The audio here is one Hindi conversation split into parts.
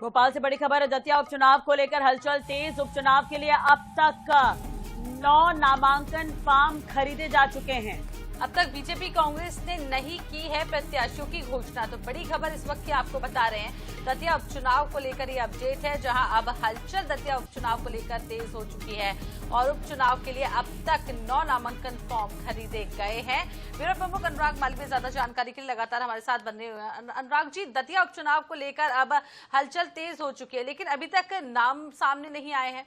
भोपाल से बड़ी खबर है। दतिया उपचुनाव को लेकर हलचल तेज। उपचुनाव के लिए अब तक 9 नामांकन फॉर्म खरीदे जा चुके हैं। अब तक बीजेपी कांग्रेस ने नहीं की है प्रत्याशियों की घोषणा। तो बड़ी खबर इस वक्त की आपको बता रहे हैं। दतिया उपचुनाव को लेकर ये अपडेट है, जहां अब हलचल दतिया उपचुनाव को लेकर तेज हो चुकी है और उपचुनाव के लिए अब तक 9 नामांकन फॉर्म खरीदे गए हैं। ब्यूरो प्रमुख अनुराग मालवीय ज्यादा जानकारी के लिए लगातार हमारे साथ बने हुए हैं। अनुराग जी, दतिया उपचुनाव को लेकर अब हलचल तेज हो चुकी है, लेकिन अभी तक नाम सामने नहीं आए हैं।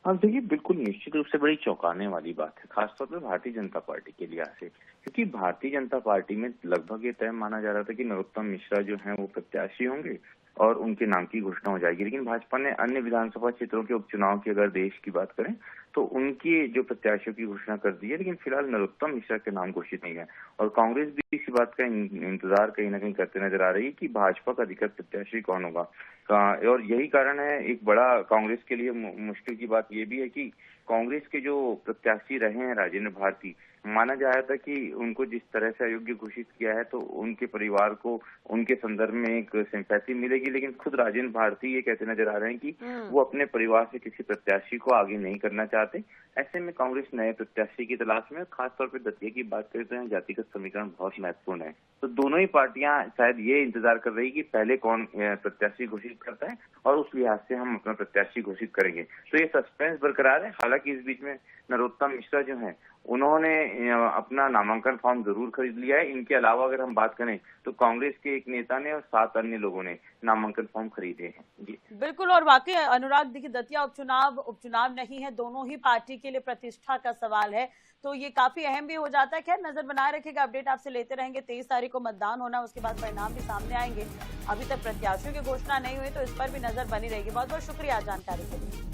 हाँ देखिए, बिल्कुल निश्चित रूप से बड़ी चौंकाने वाली बात है, खासतौर पे भारतीय जनता पार्टी के लिहाज से, क्योंकि भारतीय जनता पार्टी में लगभग ये तय माना जा रहा था कि नरोत्तम मिश्रा जो हैं वो प्रत्याशी होंगे और उनके नाम की घोषणा हो जाएगी। लेकिन भाजपा ने अन्य विधानसभा क्षेत्रों के उपचुनाव की अगर देश की बात करें तो उनकी जो प्रत्याशियों की घोषणा कर दी है, लेकिन फिलहाल नरोत्तम मिश्रा के नाम घोषित नहीं है। और कांग्रेस भी इसी बात का इंतजार कहीं ना कहीं करते नजर आ रही है कि भाजपा का अधिकृत प्रत्याशी कौन होगा। और यही कारण है, एक बड़ा कांग्रेस के लिए मुश्किल की बात यह भी है कि कांग्रेस के जो प्रत्याशी रहे हैं राजेंद्र भारती, माना जा रहा था कि उनको जिस तरह से अयोग्य घोषित किया है तो उनके परिवार को उनके संदर्भ में एक सिंपैथी मिलेगी, लेकिन खुद राजेंद्र भारती ये कहते नजर आ रहे हैं कि वो अपने परिवार से किसी प्रत्याशी को आगे नहीं करना चाहते। ऐसे में कांग्रेस नए प्रत्याशी की तलाश में, खासतौर पर दतिया की बात करें तो यहाँ जातिगत समीकरण बहुत महत्वपूर्ण है। तो दोनों ही पार्टियां शायद ये इंतजार कर रही कि पहले कौन प्रत्याशी घोषित करता है और उस लिहाज से हम अपना प्रत्याशी घोषित करेंगे। तो ये सस्पेंस बरकरार है। हालांकि इस बीच में नरोत्तम मिश्रा जो है उन्होंने अपना नामांकन फॉर्म जरूर खरीद लिया है। इनके अलावा अगर हम बात करें तो कांग्रेस के एक नेता ने और 7 अन्य लोगों ने नामांकन फॉर्म खरीदे हैं। जी बिल्कुल। और वाकई अनुराग, देखिए दतिया उपचुनाव नहीं है, दोनों ही पार्टी के लिए प्रतिष्ठा का सवाल है, तो ये काफी अहम भी हो जाता है। खैर, नजर बनाए रखेगा, अपडेट आपसे लेते रहेंगे। 23 तारीख को मतदान होना, उसके बाद परिणाम भी सामने आएंगे। अभी तक प्रत्याशियों की घोषणा नहीं हुई तो इस पर भी नजर बनी रहेगी। बहुत बहुत शुक्रिया जानकारी के लिए।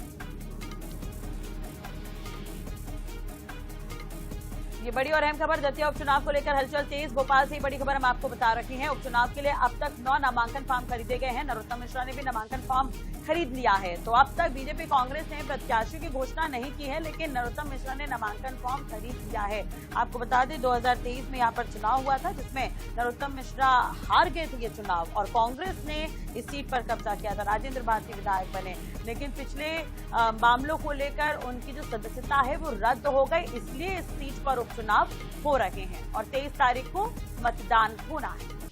ये बड़ी और अहम खबर, दतिया उपचुनाव को लेकर हलचल तेज। भोपाल से बड़ी खबर हम आपको बता रखी है। उपचुनाव के लिए अब तक 9 नामांकन फॉर्म खरीदे गए हैं। नरोत्तम मिश्रा ने भी नामांकन फॉर्म खरीद लिया है। तो अब तक बीजेपी कांग्रेस ने प्रत्याशियों की घोषणा नहीं की है, लेकिन नरोत्तम मिश्रा ने नामांकन फॉर्म खरीद लिया है। आपको बता दें 2023 में यहाँ पर चुनाव हुआ था, जिसमें नरोत्तम मिश्रा हार गए थे ये चुनाव और कांग्रेस ने इस सीट पर कब्जा किया था। राजेंद्र भारती विधायक बने, लेकिन पिछले मामलों को लेकर उनकी जो सदस्यता है वो रद्द हो गई, इसलिए इस सीट पर उपचुनाव हो रहे हैं और 23 तारीख को मतदान होना है।